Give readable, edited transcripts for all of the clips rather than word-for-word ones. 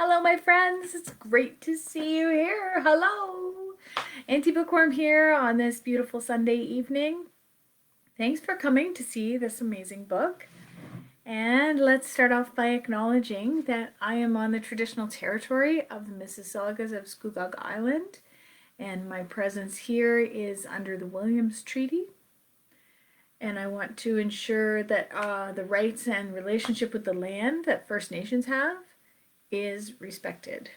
Hello, my friends. It's great to see you here. Hello. Auntie Bookworm here on this beautiful Sunday evening. Thanks for coming to see this amazing book. And let's start off by acknowledging that I am on the traditional territory of the Mississaugas of Scugog Island, and my presence here is under the Williams Treaty. And I want to ensure that the rights and relationship with the land that First Nations have is respected.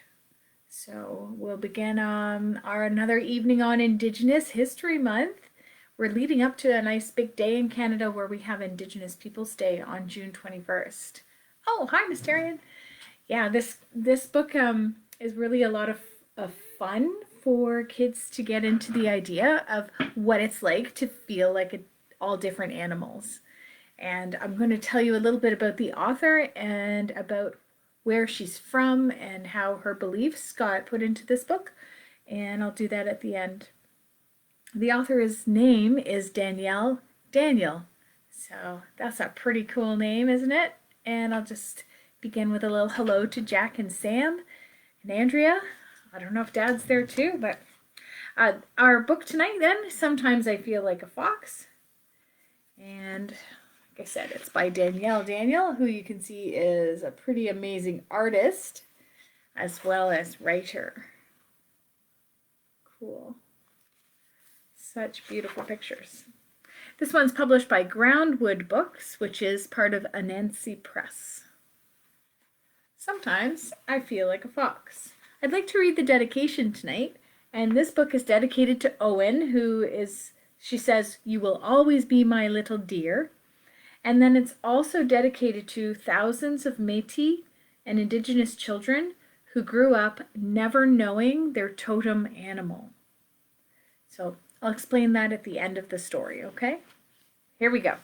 So we'll begin our another evening on Indigenous History Month. We're leading up to a nice big day in Canada where we have Indigenous Peoples Day on June 21st. Oh, hi, Mysterian. Yeah, this book is really a lot of fun for kids to get into the idea of what it's like to feel like all different animals. And I'm going to tell you a little bit about the author and about where she's from and how her beliefs got put into this book, and I'll do that at the end. The author's name is Danielle. So that's a pretty cool name, isn't it? And I'll just begin with a little hello to Jack and Sam and Andrea. I don't know if Dad's there too, but our book tonight then, Sometimes I Feel Like a Fox. And like I said, it's by Danielle. Danielle, who you can see is a pretty amazing artist as well as writer. Cool. Such beautiful pictures. This one's published by Groundwood Books, which is part of Anansi Press. Sometimes I feel like a fox. I'd like to read the dedication tonight, and this book is dedicated to Owen, she says, "You will always be my little dear." And then it's also dedicated to thousands of Métis and Indigenous children who grew up never knowing their totem animal. So I'll explain that at the end of the story, okay? Here we go.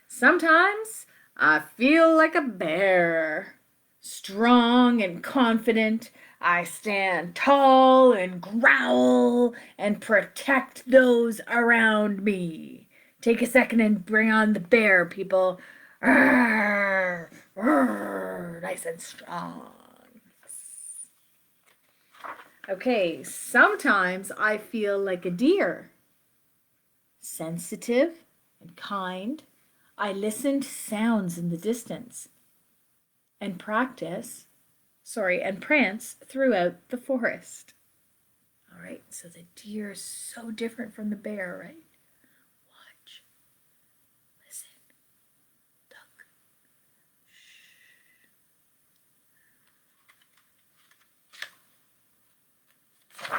Sometimes I feel like a bear. Strong and confident, I stand tall and growl and protect those around me. Take a second and bring on the bear, people. Arr, arr, nice and strong. Okay, sometimes I feel like a deer. Sensitive and kind, I listen to sounds in the distance and prance throughout the forest. All right, so the deer is so different from the bear, right? Watch, listen, look. Shh.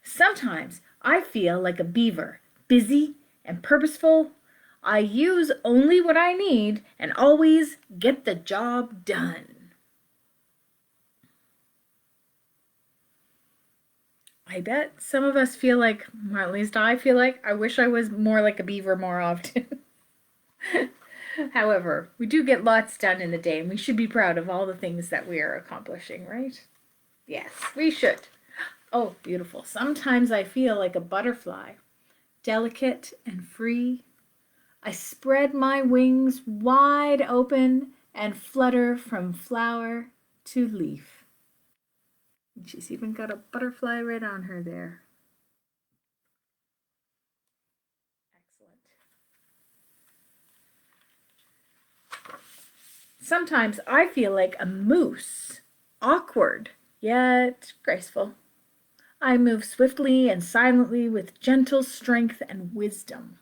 Sometimes I feel like a beaver, busy and purposeful. I use only what I need and always get the job done. I bet some of us feel like, or at least I feel like, I wish I was more like a beaver more often. However, we do get lots done in a day, and we should be proud of all the things that we are accomplishing, right? Yes, we should. Oh, beautiful. Sometimes I feel like a butterfly, delicate and free. I spread my wings wide open and flutter from flower to leaf. And she's even got a butterfly right on her there. Excellent. Sometimes I feel like a moose, awkward yet graceful. I move swiftly and silently with gentle strength and wisdom.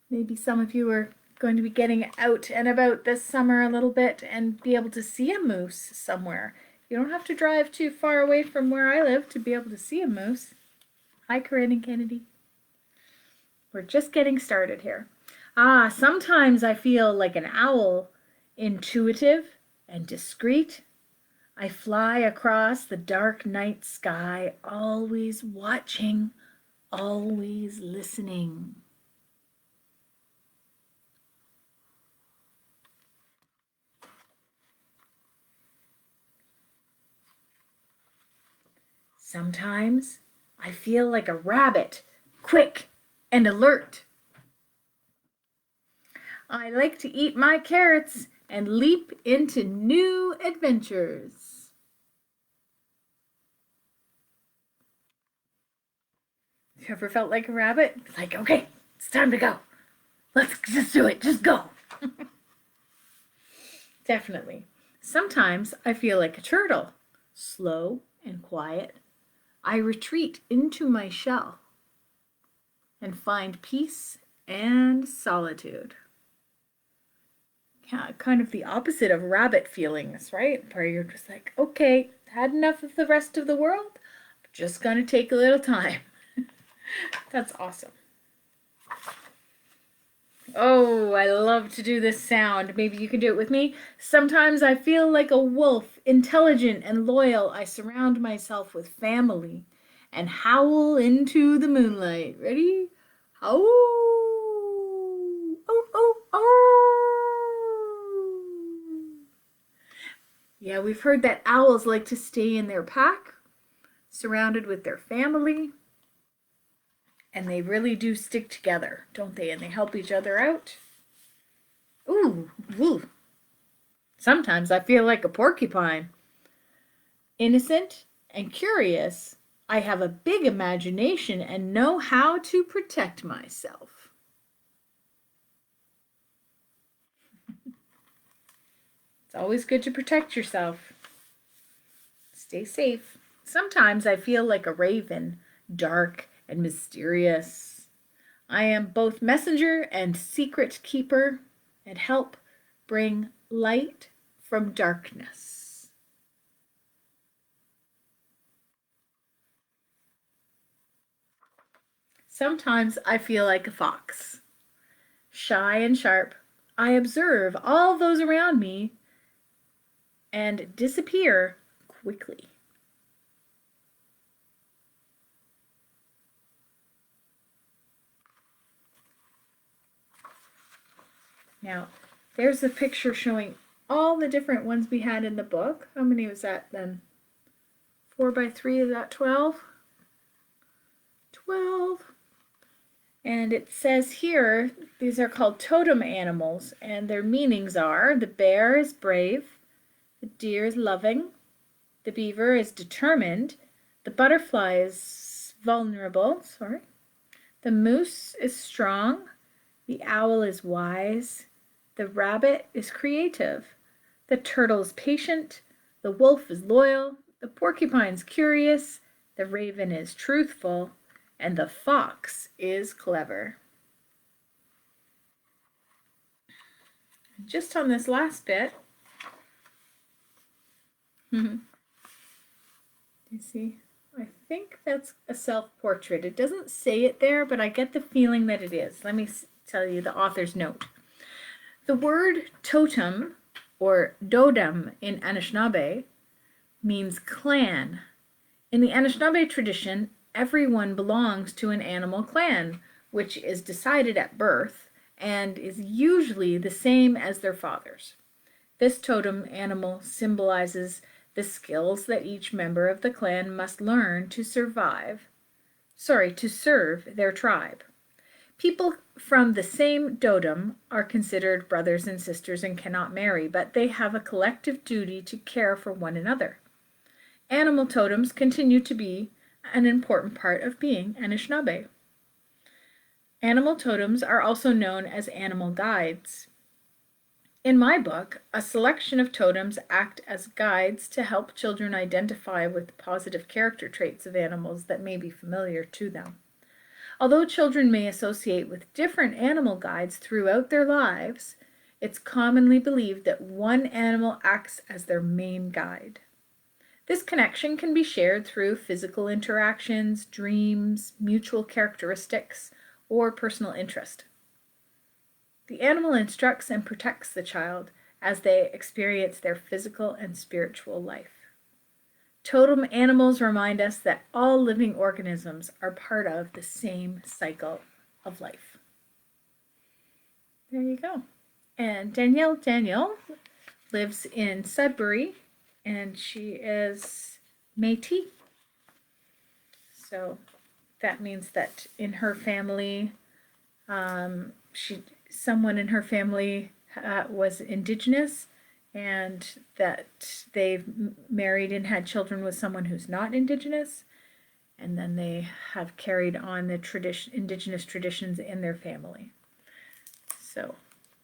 Maybe some of you are going to be getting out and about this summer a little bit and be able to see a moose somewhere. You don't have to drive too far away from where I live to be able to see a moose. Hi, Corinne and Kennedy. We're just getting started here. Sometimes I feel like an owl, intuitive and discreet. I fly across the dark night sky, always watching, always listening. Sometimes I feel like a rabbit, quick and alert. I like to eat my carrots and leap into new adventures. You ever felt like a rabbit? Like, okay, it's time to go. Let's just do it. Just go. Definitely. Sometimes I feel like a turtle, slow and quiet. I retreat into my shell and find peace and solitude. Yeah, kind of the opposite of rabbit feelings, right? Where you're just like, okay, had enough of the rest of the world. I'm just gonna take a little time. That's awesome. Oh, I love to do this sound. Maybe you can do it with me. Sometimes I feel like a wolf, intelligent and loyal. I surround myself with family and howl into the moonlight. Ready? Howl! Oh, oh, oh! Yeah, we've heard that owls like to stay in their pack, surrounded with their family. And they really do stick together, don't they? And they help each other out. Ooh, ooh. Sometimes I feel like a porcupine. Innocent and curious, I have a big imagination and know how to protect myself. It's always good to protect yourself. Stay safe. Sometimes I feel like a raven, dark and mysterious. I am both messenger and secret keeper and help bring light from darkness. Sometimes I feel like a fox, shy and sharp. I observe all those around me and disappear quickly. Now, there's a picture showing all the different ones we had in the book. How many was that then? 4 by 3, is that 12? 12. And it says here, these are called totem animals, and their meanings are the bear is brave, the deer is loving, the beaver is determined, the butterfly is vulnerable, the moose is strong, the owl is wise, the rabbit is creative, the turtle is patient, the wolf is loyal, the porcupine is curious, the raven is truthful, and the fox is clever. Just on this last bit, you see, I think that's a self-portrait. It doesn't say it there, but I get the feeling that it is. Let me tell you the author's note. The word totem, or doodem in Anishnaabe, means clan. In the Anishnaabe tradition, everyone belongs to an animal clan, which is decided at birth and is usually the same as their fathers. This totem animal symbolizes the skills that each member of the clan must learn to serve their tribe. People from the same totem are considered brothers and sisters and cannot marry, but they have a collective duty to care for one another. Animal totems continue to be an important part of being Anishnaabe. Animal totems are also known as animal guides. In my book, a selection of totems act as guides to help children identify with positive character traits of animals that may be familiar to them. Although children may associate with different animal guides throughout their lives, it's commonly believed that one animal acts as their main guide. This connection can be shared through physical interactions, dreams, mutual characteristics, or personal interest. The animal instructs and protects the child as they experience their physical and spiritual life. Totem animals remind us that all living organisms are part of the same cycle of life. There you go. And Danielle lives in Sudbury, and she is Métis. So that means that in her family, someone in her family was Indigenous, and that they've married and had children with someone who's not Indigenous, and then they have carried on the Indigenous traditions in their family. So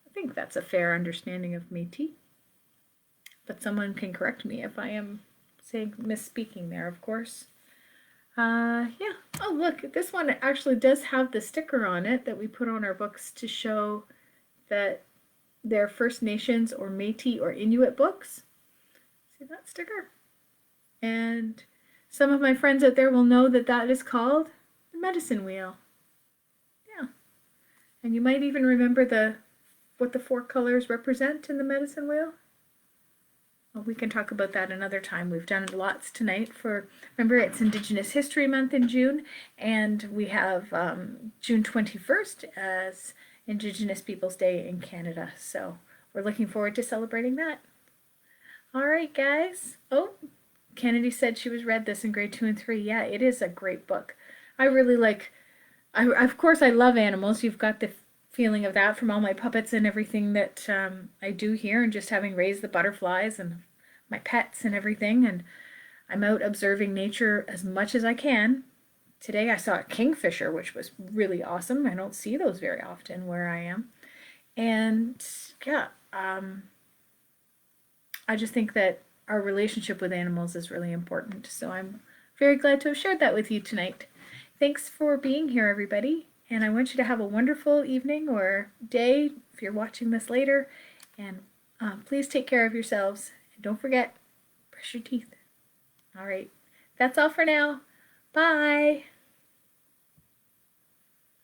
I think that's a fair understanding of Métis. But someone can correct me if I am saying misspeaking there, of course. Yeah. Oh, look, this one actually does have the sticker on it that we put on our books to show that they're First Nations or Métis or Inuit books. See that sticker? And some of my friends out there will know that that is called the medicine wheel. Yeah. And you might even remember what the 4 colors represent in the medicine wheel. Well, we can talk about that another time. We've done lots tonight remember it's Indigenous History Month in June, and we have June 21st as Indigenous Peoples Day in Canada. So we're looking forward to celebrating that. All right, guys. Oh, Kennedy said she read this in grade 2 and 3. Yeah, it is a great book. I really like, of course I love animals. You've got the feeling of that from all my puppets and everything that I do here, and just having raised the butterflies and my pets and everything, and I'm out observing nature as much as I can. Today I saw a kingfisher, which was really awesome. I don't see those very often where I am. And yeah, I just think that our relationship with animals is really important. So I'm very glad to have shared that with you tonight. Thanks for being here, everybody. And I want you to have a wonderful evening or day if you're watching this later. And please take care of yourselves. And don't forget, brush your teeth. All right. That's all for now. Bye.